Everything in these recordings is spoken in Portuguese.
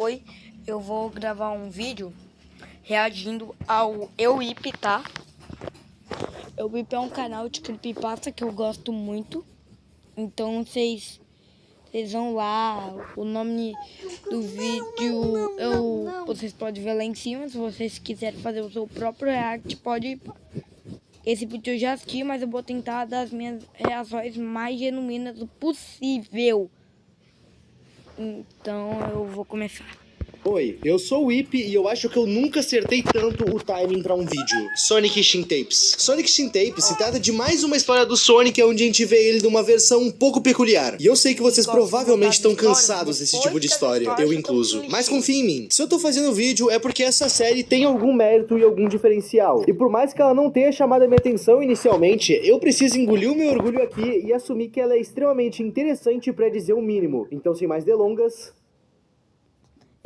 Oi, eu vou gravar um vídeo reagindo ao EuIP, tá? EuIP é um canal de creepypasta que eu gosto muito. Então vocês vão lá, o nome do vídeo vocês podem ver lá em cima. Se vocês quiserem fazer o seu próprio react, pode. Esse vídeo eu já assisti, mas eu vou tentar dar as minhas reações mais genuínas possível. Então eu vou começar. Oi, eu sou o Ip e eu acho que eu nunca acertei tanto o timing pra um vídeo. Sonic Shin Tapes. Sonic Shin Tapes se trata de mais uma história do Sonic onde a gente vê ele numa versão um pouco peculiar. E eu sei que vocês provavelmente estão cansados desse tipo de história, eu incluso. Mas confia em mim, se eu tô fazendo vídeo é porque essa série tem algum mérito e algum diferencial. E por mais que ela não tenha chamado a minha atenção inicialmente, eu preciso engolir o meu orgulho aqui e assumir que ela é extremamente interessante pra dizer o mínimo. Então, sem mais delongas...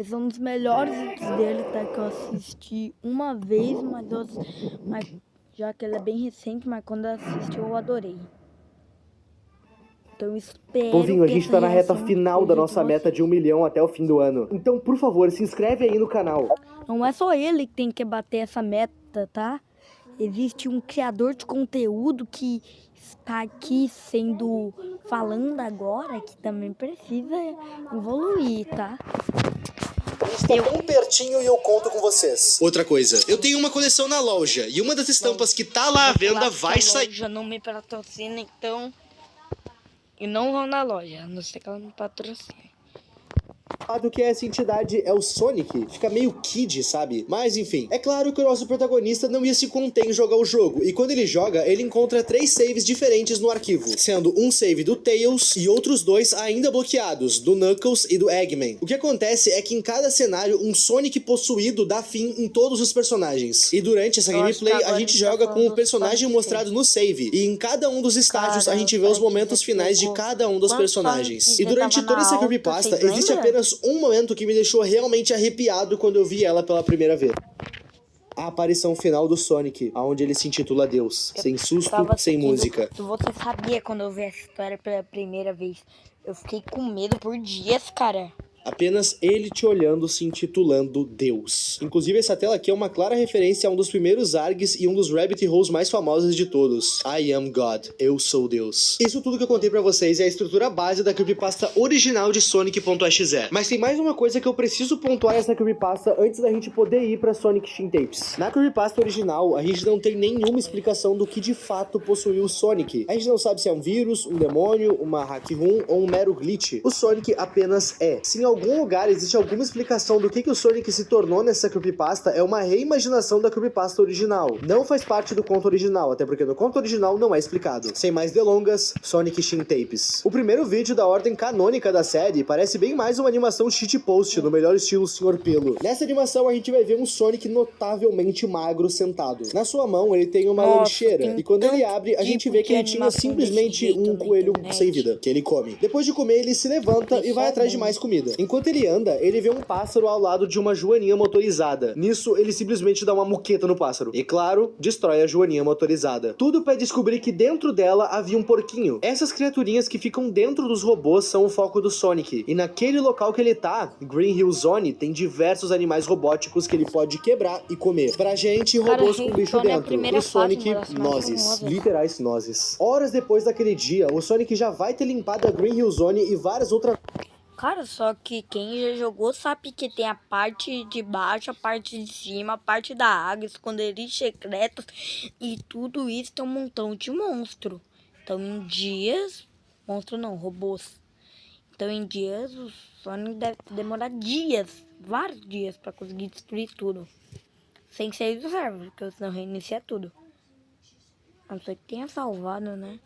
Esse é um dos melhores vídeos dele, tá? Que eu assisti uma vez, mas já que ele é bem recente, mas quando eu assisti eu adorei. Então eu espero. Povinho, a que gente essa tá na reta reação final da seja nossa de meta vocês. de 1 milhão até o fim do ano. Então, por favor, se inscreve aí no canal. Não é só ele que tem que bater essa meta, tá? Existe um criador de conteúdo que está aqui falando agora, que também precisa evoluir, tá? Está tão pertinho e eu conto com vocês. Outra coisa, eu tenho uma coleção na loja e uma das estampas que tá lá à venda vai sair. A loja não me patrocina, então. E não vão na loja, a não ser que ela me patrocine. Do que essa entidade é o Sonic, fica meio kid, sabe? Mas enfim, é claro que o nosso protagonista não ia se conter em jogar o jogo, e quando ele joga, ele encontra 3 saves diferentes no arquivo, sendo um save do Tails e outros 2 ainda bloqueados, do Knuckles e do Eggman. O que acontece é que em cada cenário, um Sonic possuído dá fim em todos os personagens, e durante essa gameplay a gente joga com o personagem mostrado no save, e em cada um dos estágios a gente vê os momentos finais de cada um dos personagens. E durante toda essa creepypasta existe apenas um momento que me deixou realmente arrepiado quando eu vi ela pela primeira vez. A aparição final do Sonic, onde ele se intitula Deus, sem susto, sem música. Você sabia quando eu vi essa história pela primeira vez? Eu fiquei com medo por dias, cara. Apenas ele te olhando, se intitulando Deus. Inclusive, essa tela aqui é uma clara referência a um dos primeiros ARGs e um dos rabbit holes mais famosos de todos. I am God. Eu sou Deus. Isso tudo que eu contei pra vocês é a estrutura base da creepypasta original de Sonic.exe. Mas tem mais uma coisa que eu preciso pontuar nessa creepypasta antes da gente poder ir pra Sonic Shin Tapes. Na creepypasta original, a gente não tem nenhuma explicação do que de fato possuiu o Sonic. A gente não sabe se é um vírus, um demônio, uma hack room ou um mero glitch. O Sonic apenas é. Se em algum lugar existe alguma explicação do que o Sonic se tornou nessa creepypasta, é uma reimaginação da creepypasta original. Não faz parte do conto original, até porque no conto original não é explicado. Sem mais delongas, Sonic Shin Tapes. O primeiro vídeo da ordem canônica da série parece bem mais uma animação shitpost, no melhor estilo Sr. Pelo. Nessa animação a gente vai ver um Sonic notavelmente magro sentado. Na sua mão ele tem uma lancheira, e quando ele abre, a gente vê que ele tinha simplesmente um coelho sem vida, que ele come. Depois de comer, ele se levanta e vai atrás de mais comida. Enquanto ele anda, ele vê um pássaro ao lado de uma joaninha motorizada. Nisso, ele simplesmente dá uma muqueta no pássaro. E claro, destrói a joaninha motorizada. Tudo pra descobrir que dentro dela havia um porquinho. Essas criaturinhas que ficam dentro dos robôs são o foco do Sonic. E naquele local que ele tá, Green Hill Zone, tem diversos animais robóticos que ele pode quebrar e comer. Pra gente, robôs com bicho dentro. Pro Sonic, nozes. Literais nozes. Horas depois daquele dia, o Sonic já vai ter limpado a Green Hill Zone e várias outras... Cara, só que quem já jogou sabe que tem a parte de baixo, a parte de cima, a parte da água, esconderijos secretos e tudo isso tem um montão de monstro. Então em dias, monstro não, robôs. Então em dias o Sonic deve demorar dias, vários dias pra conseguir destruir tudo. Sem sair do server, porque senão reinicia tudo. A não ser que tenha salvado, né?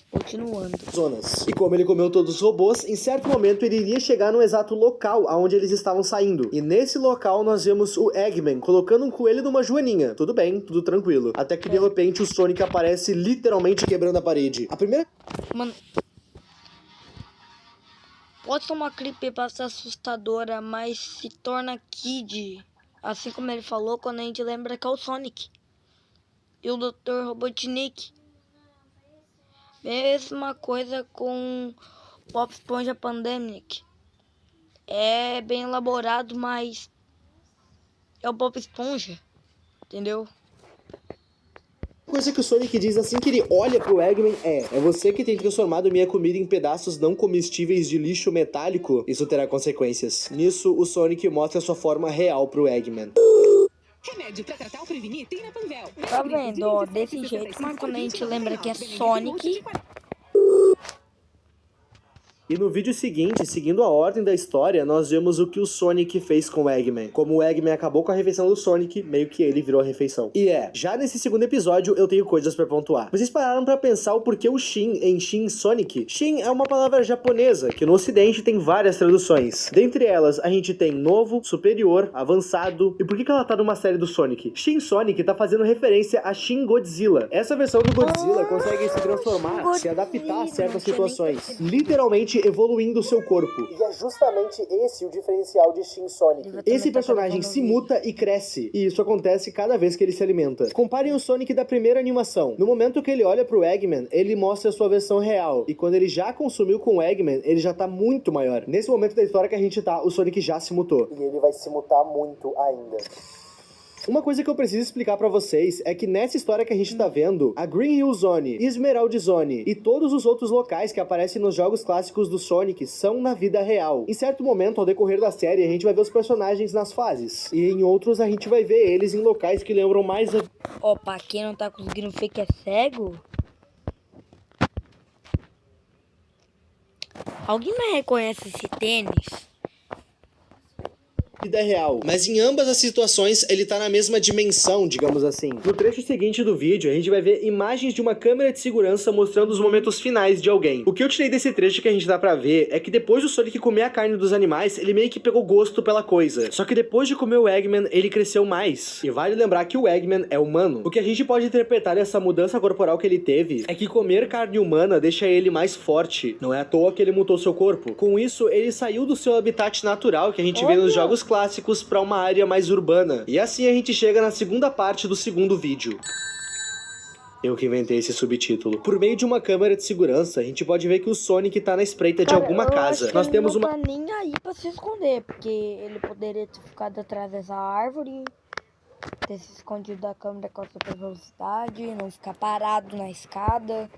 Continuando. Zonas. E como ele comeu todos os robôs, em certo momento ele iria chegar no exato local aonde eles estavam saindo. E nesse local nós vemos o Eggman colocando um coelho numa joaninha. Tudo bem, tudo tranquilo. Até que de repente o Sonic aparece literalmente quebrando a parede. A primeira... Mano, pode ser uma creepypasta assustadora, mas se torna kid. Assim como ele falou, quando a gente lembra que é o Sonic. E o Dr. Robotnik. Mesma coisa com Pop Esponja Pandemic. É bem elaborado, mas é o Bob Esponja, entendeu? Coisa que o Sonic diz assim que ele olha pro Eggman é você que tem transformado minha comida em pedaços não comestíveis de lixo metálico? Isso terá consequências. Nisso, o Sonic mostra sua forma real pro Eggman. Remédio pra tratar ou prevenir tem na Panvel. Tá vendo, ó, desse jeito, mas quando a gente lembra que é Sonic... E no vídeo seguinte, seguindo a ordem da história, nós vemos o que o Sonic fez com o Eggman. Como o Eggman acabou com a refeição do Sonic, meio que ele virou a refeição. E já nesse segundo episódio eu tenho coisas pra pontuar. Vocês pararam pra pensar o porquê o Shin em Shin Sonic? Shin é uma palavra japonesa, que no ocidente tem várias traduções. Dentre elas, a gente tem novo, superior, avançado. E por que ela tá numa série do Sonic? Shin Sonic tá fazendo referência a Shin Godzilla. Essa versão do Godzilla consegue se transformar, se adaptar a certas situações. Literalmente evoluindo o seu corpo. E é justamente esse o diferencial de Shin Sonic. Esse personagem se muta e cresce, e isso acontece cada vez que ele se alimenta. Comparem o Sonic da primeira animação. No momento que ele olha pro Eggman, ele mostra a sua versão real, e quando ele já consumiu com o Eggman, ele já tá muito maior. Nesse momento da história que a gente tá, o Sonic já se mutou. E ele vai se mutar muito ainda. Uma coisa que eu preciso explicar pra vocês é que nessa história que a gente tá vendo, a Green Hill Zone, Emerald Zone e todos os outros locais que aparecem nos jogos clássicos do Sonic são na vida real. Em certo momento, ao decorrer da série, a gente vai ver os personagens nas fases, e em outros a gente vai ver eles em locais que lembram mais a... Ó, pra quem não tá conseguindo ver que é cego... Alguém me reconhece esse tênis? vida real. Mas em ambas as situações, ele tá na mesma dimensão, digamos assim. No trecho seguinte do vídeo, a gente vai ver imagens de uma câmera de segurança mostrando os momentos finais de alguém. O que eu tirei desse trecho que a gente dá pra ver é que depois do Sonic comer a carne dos animais, ele meio que pegou gosto pela coisa. Só que depois de comer o Eggman, ele cresceu mais. E vale lembrar que o Eggman é humano. O que a gente pode interpretar dessa mudança corporal que ele teve é que comer carne humana deixa ele mais forte. Não é à toa que ele mutou seu corpo. Com isso, ele saiu do seu habitat natural que a gente vê nos jogos clássicos para uma área mais urbana. E assim a gente chega na segunda parte do segundo vídeo. Eu que inventei esse subtítulo. Por meio de uma câmera de segurança, a gente pode ver que o Sonic tá na espreita de alguma casa. Nós temos uma... Não tá nem aí pra se esconder, porque ele poderia ter ficado atrás dessa árvore, ter se escondido da câmera com a super velocidade, não ficar parado na escada.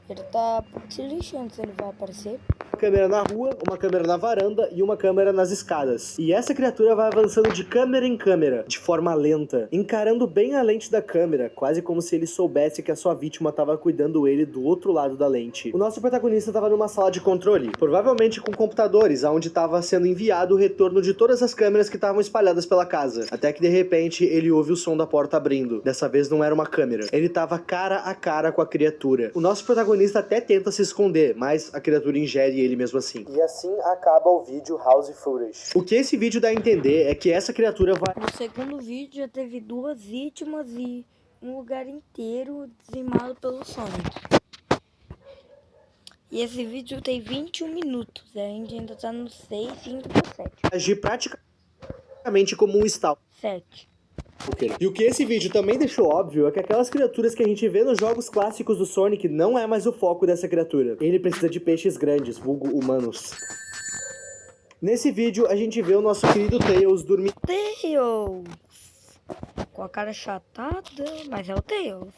Ele tá se lixando se ele vai aparecer. Uma câmera na rua, uma câmera na varanda e uma câmera nas escadas. E essa criatura vai avançando de câmera em câmera, de forma lenta, encarando bem a lente da câmera, quase como se ele soubesse que a sua vítima estava cuidando ele do outro lado da lente. O nosso protagonista estava numa sala de controle, provavelmente com computadores, aonde estava sendo enviado o retorno de todas as câmeras que estavam espalhadas pela casa. Até que de repente ele ouve o som da porta abrindo. Dessa vez não era uma câmera. Ele estava cara a cara com a criatura. O nosso protagonista até tenta se esconder, mas a criatura ingere ele mesmo assim. E assim acaba o vídeo House Footage. O que esse vídeo dá a entender é que essa criatura vai... No segundo vídeo já teve 2 vítimas e um lugar inteiro dizimado pelo Sonic. E esse vídeo tem 21 minutos, a gente ainda tá no 6 e indo pro 7. Agir praticamente como um stalker. 7. E o que esse vídeo também deixou óbvio é que aquelas criaturas que a gente vê nos jogos clássicos do Sonic não é mais o foco dessa criatura. Ele precisa de peixes grandes, vulgo humanos. Nesse vídeo a gente vê o nosso querido Tails dormindo. Tails! Com a cara achatada, mas é o Tails.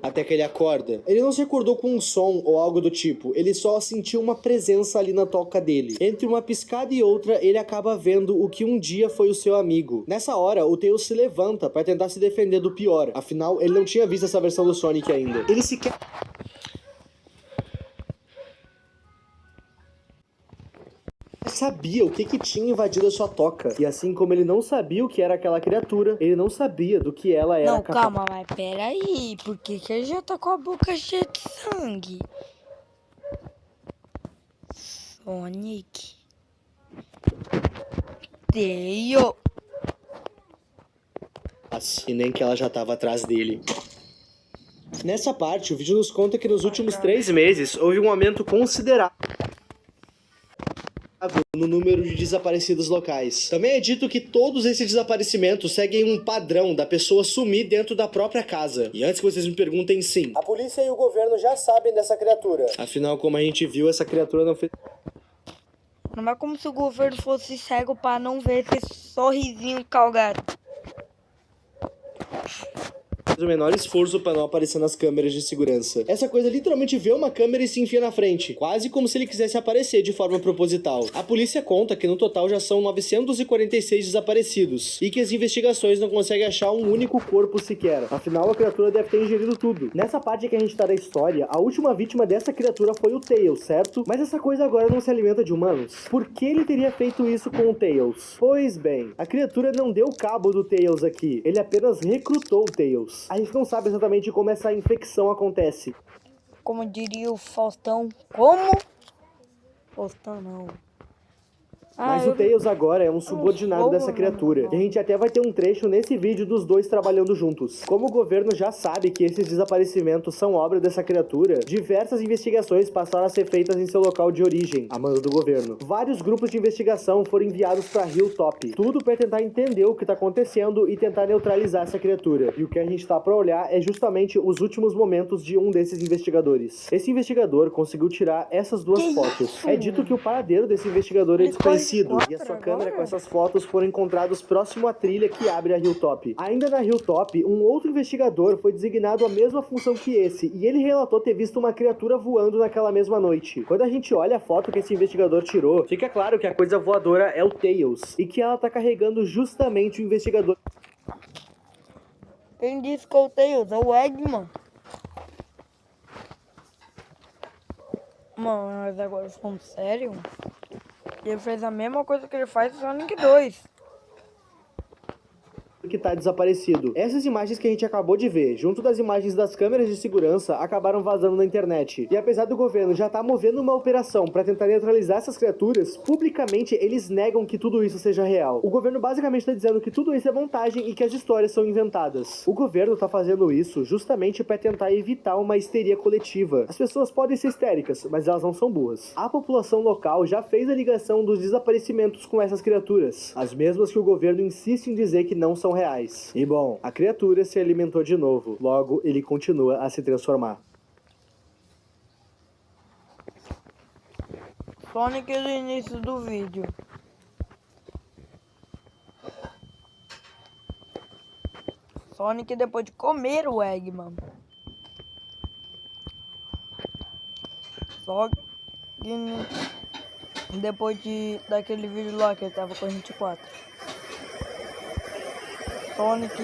Até que ele acorda. Ele não se acordou com um som ou algo do tipo, ele só sentiu uma presença ali na toca dele. Entre uma piscada e outra, ele acaba vendo o que um dia foi o seu amigo. Nessa hora, o Tails se levanta para tentar se defender do pior. Afinal, ele não tinha visto essa versão do Sonic ainda. Ele sequer sabia o que tinha invadido a sua toca. E assim como ele não sabia o que era aquela criatura, ele não sabia do que ela era capaz. Não, calma, mas peraí. Por que ele já tá com a boca cheia de sangue? Sonic. Tails. E nem que ela já tava atrás dele. Nessa parte, o vídeo nos conta que nos últimos 3 meses houve um aumento considerável no número de desaparecidos locais. Também é dito que todos esses desaparecimentos seguem um padrão da pessoa sumir dentro da própria casa. E antes que vocês me perguntem, sim, a polícia e o governo já sabem dessa criatura. Afinal, como a gente viu, essa criatura não fez... Não é como se o governo fosse cego para não ver esse sorrisinho calgado. O menor esforço para não aparecer nas câmeras de segurança. Essa coisa literalmente vê uma câmera e se enfia na frente, quase como se ele quisesse aparecer de forma proposital. A polícia conta que no total já são 946 desaparecidos, e que as investigações não conseguem achar um único corpo sequer. Afinal, a criatura deve ter ingerido tudo. Nessa parte que a gente tá da história, a última vítima dessa criatura foi o Tails, certo? Mas essa coisa agora não se alimenta de humanos. Por que ele teria feito isso com o Tails? Pois bem, a criatura não deu cabo do Tails aqui, ele apenas recrutou o Tails. A gente não sabe exatamente como essa infecção acontece. Como diria o Faustão. Como? Faustão não. Mas o Tails agora é um subordinado dessa criatura. E a gente até vai ter um trecho nesse vídeo dos dois trabalhando juntos. Como o governo já sabe que esses desaparecimentos são obra dessa criatura, diversas investigações passaram a ser feitas em seu local de origem, a mando do governo. Vários grupos de investigação foram enviados para Hilltop. Tudo para tentar entender o que tá acontecendo e tentar neutralizar essa criatura. E o que a gente tá para olhar é justamente os últimos momentos de um desses investigadores. Esse investigador conseguiu tirar essas duas fotos. É dito que o paradeiro desse investigador é desconhecido. E a sua câmera com essas fotos foram encontrados próximo à trilha que abre a Hilltop. Ainda na Hilltop, um outro investigador foi designado à mesma função que esse, e ele relatou ter visto uma criatura voando naquela mesma noite. Quando a gente olha a foto que esse investigador tirou, fica claro que a coisa voadora é o Tails, e que ela tá carregando justamente o investigador. Quem disse que é o Tails? É o Eggman. Mano, mas agora falando sério, ele fez a mesma coisa que ele faz no Sonic 2. Que tá desaparecido. Essas imagens que a gente acabou de ver, junto das imagens das câmeras de segurança, acabaram vazando na internet. E apesar do governo já estar movendo uma operação para tentar neutralizar essas criaturas, publicamente eles negam que tudo isso seja real. O governo basicamente está dizendo que tudo isso é montagem e que as histórias são inventadas. O governo tá fazendo isso justamente para tentar evitar uma histeria coletiva. As pessoas podem ser histéricas, mas elas não são burras. A população local já fez a ligação dos desaparecimentos com essas criaturas, as mesmas que o governo insiste em dizer que não são reais. E bom, a criatura se alimentou de novo, logo ele continua a se transformar. Sonic do início do vídeo. Sonic depois de comer o Eggman. Só que depois daquele vídeo lá que ele tava com a 24. Sonic